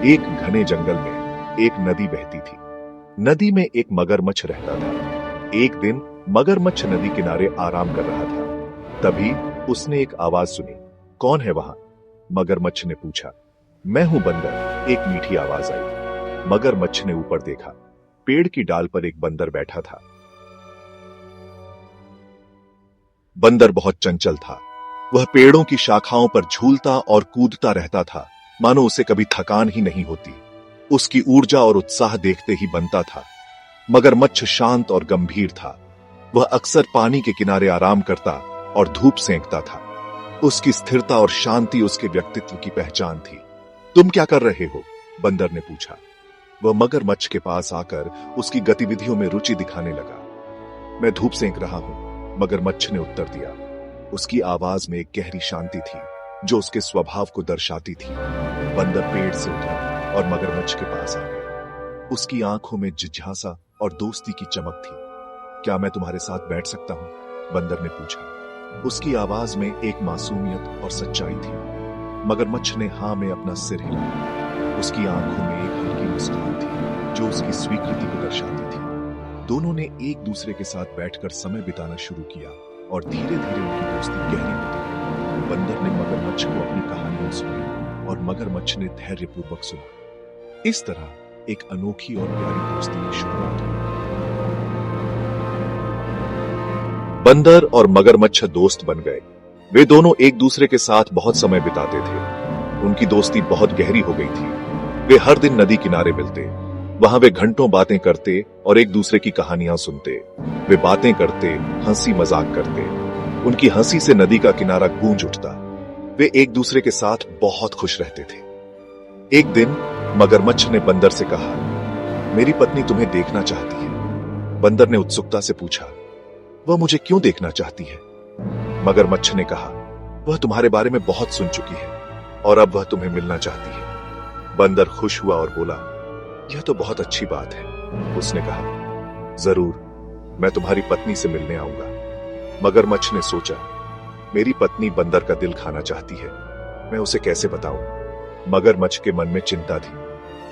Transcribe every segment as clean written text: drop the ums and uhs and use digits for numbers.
एक घने जंगल में एक नदी बहती थी। नदी में एक मगरमच्छ रहता था। एक दिन मगरमच्छ नदी किनारे आराम कर रहा था। तभी उसने एक आवाज सुनी। कौन है वहां? मगरमच्छ ने पूछा। मैं हूं बंदर, एक मीठी आवाज आई। मगरमच्छ ने ऊपर देखा। पेड़ की डाल पर एक बंदर बैठा था। बंदर बहुत चंचल था। वह पेड़ों की शाखाओं पर झूलता और कूदता रहता था, मानो उसे कभी थकान ही नहीं होती। उसकी ऊर्जा और उत्साह देखते ही बनता था। मगरमच्छ शांत और गंभीर था। वह अक्सर पानी के किनारे आराम करता और धूप सेंकता था। उसकी स्थिरता और शांति उसके व्यक्तित्व की पहचान थी। तुम क्या कर रहे हो? बंदर ने पूछा। वह मगरमच्छ के पास आकर उसकी गतिविधियों में रुचि दिखाने लगा। मैं धूप सेंक रहा हूं, मगरमच्छ ने उत्तर दिया। उसकी आवाज में एक गहरी शांति थी जो उसके स्वभाव को दर्शाती थी। बंदर पेड़ से उतरा और मगरमच्छ के पास आ गया। उसकी आंखों में जिज्ञासा और दोस्ती की चमक थी। क्या मैं तुम्हारे साथ बैठ सकता हूं? बंदर ने पूछा। उसकी आवाज में एक मासूमियत और सच्चाई थी। मगरमच्छ ने हां में अपना सिर हिलाया। उसकी आंखों में एक हल्की मुस्कान थी जो उसकी स्वीकृति को दर्शाती थी। दोनों ने एक दूसरे के साथ बैठकर समय बिताना शुरू किया और धीरे धीरे उनकी दोस्ती गहरी होती गई। बंदर ने मगरमच्छ को अपनी कहानियां सुनी और मगरमच्छ ने धैर्यपूर्वक सुना। इस तरह एक अनोखी और प्यारी दोस्ती की शुरुआत हुई। बंदर और मगरमच्छ दोस्त बन गए। वे दोनों एक दूसरे के साथ बहुत समय बिताते थे। उनकी दोस्ती बहुत गहरी हो गई थी। वे हर दिन नदी किनारे मिलते। वहां वे घंटों बातें करते और एक दूसरे की कहानियां सुनते। वे बातें करते, हंसी मजाक करते। उनकी हंसी से नदी का किनारा गूंज उठता। वे एक दूसरे के साथ बहुत खुश रहते थे। एक दिन मगरमच्छ ने बंदर से कहा, मेरी पत्नी तुम्हें देखना चाहती है। बंदर ने उत्सुकता से पूछा, वह मुझे क्यों देखना चाहती है? मगरमच्छ ने कहा, वह तुम्हारे बारे में बहुत सुन चुकी है और अब वह तुम्हें मिलना चाहती है। बंदर खुश हुआ और बोला, यह तो बहुत अच्छी बात है। उसने कहा, जरूर, मैं तुम्हारी पत्नी से मिलने आऊंगा। मगरमच्छ ने सोचा, मेरी पत्नी बंदर का दिल खाना चाहती है, मैं उसे कैसे बताऊं? मगरमच्छ के मन में चिंता थी।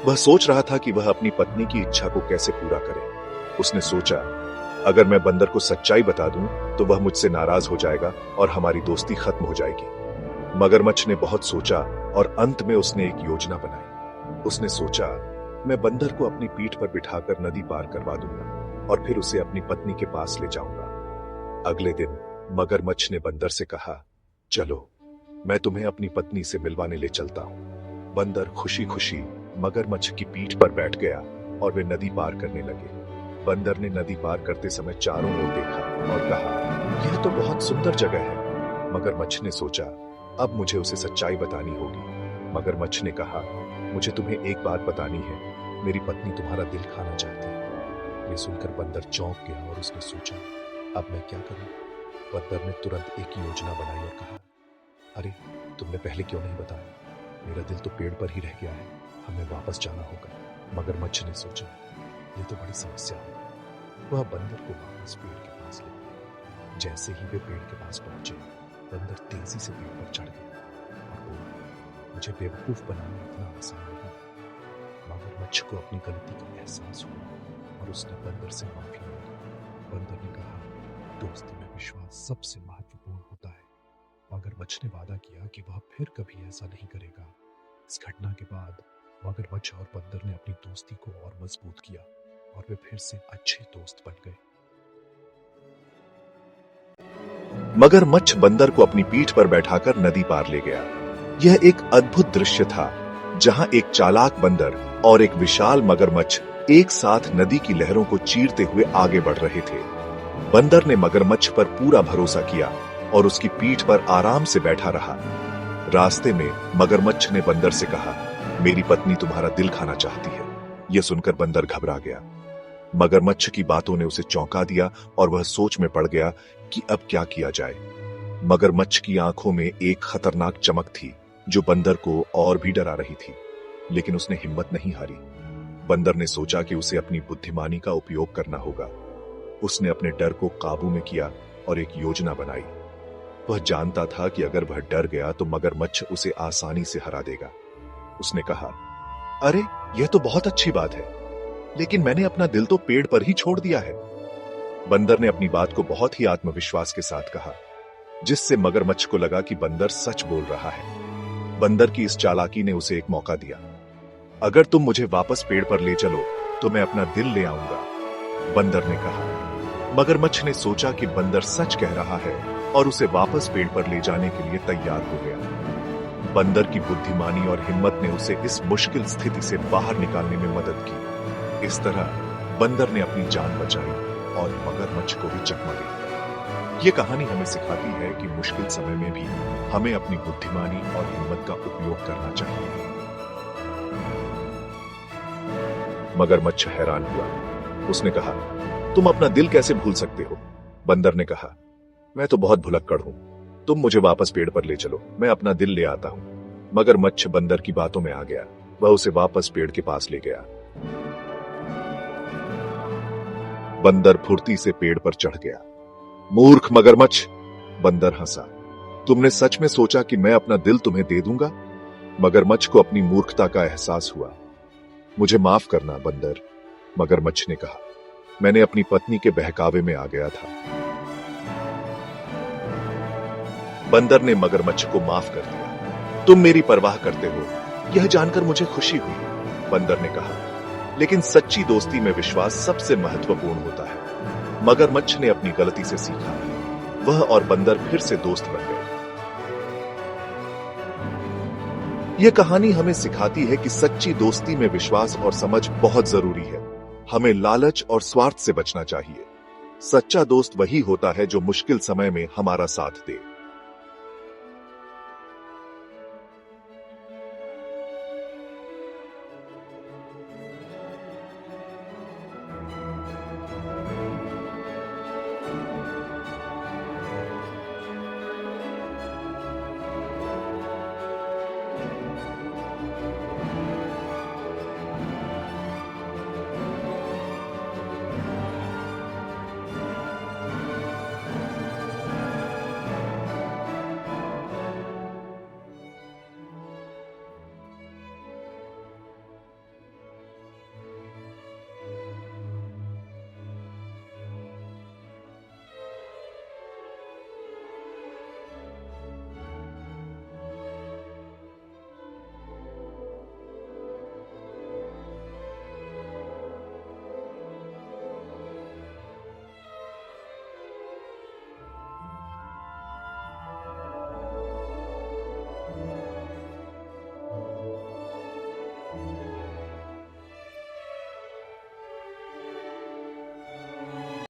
वह सोच रहा था कि वह अपनी पत्नी की इच्छा को कैसे पूरा करे। उसने सोचा, अगर मैं बंदर को सच्चाई बता दूं तो वह मुझसे नाराज हो जाएगा और हमारी दोस्ती खत्म हो जाएगी। मगरमच्छ ने बहुत सोचा और अंत में उसने एक योजना बनाई। उसने सोचा, मैं बंदर को अपनी पीठ पर बिठाकर नदी पार करवा दूंगा और फिर उसे अपनी पत्नी के पास ले जाऊंगा। अगले दिन मगरमच्छ ने बंदर से कहा, चलो, मैं तुम्हें अपनी पत्नी से मिलवाने ले चलता हूं। बंदर खुशी खुशी मगरमच्छ की पीठ पर बैठ गया और वे नदी पार करने लगे। बंदर ने नदी पार करते समय चारों ओर देखा और कहा, यह तो बहुत सुंदर जगह है। मगरमच्छ ने सोचा, अब मुझे उसे सच्चाई बतानी होगी। मगरमच्छ ने कहा, मुझे तुम्हें एक बात बतानी है, मेरी पत्नी तुम्हारा दिल खाना चाहती है। यह सुनकर बंदर चौंक गया और उसने सोचा, अब मैं क्या करूं? बंदर ने तुरंत एक योजना बनाई और कहा, अरे, तुमने पहले क्यों नहीं बताया? मेरा दिल तो पेड़ पर ही रह गया है, हमें वापस जाना होगा। मगरमच्छ ने सोचा, यह तो बड़ी समस्या है। वह बंदर को वापस पेड़ के पास ले गया। जैसे ही वे पेड़ के पास पहुंचे, बंदर तेजी से पेड़ पर चढ़ गया और बोला, मुझे बेवकूफ बनाना इतना आसान नहीं। मगरमच्छ को अपनी गलती का एहसास हुआ और उसने बंदर से माफी मांगी। बंदर ने कहा, दोस्ती में विश्वास सबसे महत्वपूर्ण होता है। मगरमच्छ ने वादा किया कि वह फिर कभी ऐसा नहीं करेगा। इस घटना के बाद मगरमच्छ और बंदर ने अपनी दोस्ती को और मजबूत किया और वे फिर से अच्छे दोस्त बन गए। मगरमच्छ बंदर को अपनी पीठ पर बैठाकर नदी पार ले गया। यह एक अद्भुत दृश्य था, जहां एक चालाक बंदर और एक विशाल मगरमच्छ एक साथ नदी की लहरों को चीरते हुए आगे बढ़ रहे थे। बंदर ने मगरमच्छ पर पूरा भरोसा किया और उसकी पीठ पर आराम से बैठा रहा। रास्ते में मगरमच्छ ने बंदर से कहा, मेरी पत्नी तुम्हारा दिल खाना चाहती है। यह सुनकर बंदर घबरा गया। मगरमच्छ की बातों ने उसे चौंका दिया और वह सोच में पड़ गया कि अब क्या किया जाए। मगरमच्छ की आंखों में एक खतरनाक चमक थी जो बंदर को और भी डरा रही थी, लेकिन उसने हिम्मत नहीं हारी। बंदर ने सोचा कि उसे अपनी बुद्धिमानी का उपयोग करना होगा। उसने अपने डर को काबू में किया और एक योजना बनाई। वह जानता था कि अगर वह डर गया तो मगरमच्छ उसे आसानी से हरा देगा। उसने कहा, अरे, यह तो बहुत अच्छी बात है, लेकिन मैंने अपना दिल तो पेड़ पर ही छोड़ दिया है। बंदर ने अपनी बात को बहुत ही आत्मविश्वास के साथ कहा, जिससे मगरमच्छ को लगा कि बंदर सच बोल रहा है। बंदर की इस चालाकी ने उसे एक मौका दिया। अगर तुम मुझे वापस पेड़ पर ले चलो तो मैं अपना दिल ले आऊंगा, बंदर ने कहा। मगरमच्छ ने सोचा कि बंदर सच कह रहा है और उसे वापस पेड़ पर ले जाने के लिए तैयार हो गया। बंदर की बुद्धिमानी और हिम्मत ने उसे इस मुश्किल स्थिति से बाहर निकालने में मदद की। इस तरह बंदर ने अपनी जान बचाई और मगरमच्छ को भी चकमा दी। ये कहानी हमें सिखाती है कि मुश्किल समय में भी हमें अपनी बुद्धिमानी और हिम्मत का उपयोग करना चाहिए। मगरमच्छ हैरान हुआ। उसने कहा, तुम अपना दिल कैसे भूल सकते हो? बंदर ने कहा, मैं तो बहुत भुलक्कड़ हूं। तुम मुझे वापस पेड़ पर ले चलो, मैं अपना दिल ले आता हूं। मगरमच्छ बंदर की बातों में आ गया। वह उसे वापस पेड़ के पास ले गया। बंदर फुर्ती से पेड़ पर चढ़ गया। मूर्ख मगरमच्छ, बंदर हंसा। तुमने सच में सोचा कि मैं अपना दिल तुम्हें दे दूंगा? मगरमच्छ को अपनी मूर्खता का एहसास हुआ। मुझे माफ करना बंदर, मगरमच्छ ने कहा। मैंने अपनी पत्नी के बहकावे में आ गया था। बंदर ने मगरमच्छ को माफ कर दिया। तुम मेरी परवाह करते हो, यह जानकर मुझे खुशी हुई, बंदर ने कहा। लेकिन सच्ची दोस्ती में विश्वास सबसे महत्वपूर्ण होता है। मगरमच्छ ने अपनी गलती से सीखा। वह और बंदर फिर से दोस्त बन गए। यह कहानी हमें सिखाती है कि सच्ची दोस्ती में विश्वास और समझ बहुत जरूरी है। हमें लालच और स्वार्थ से बचना चाहिए। सच्चा दोस्त वही होता है जो मुश्किल समय में हमारा साथ दे।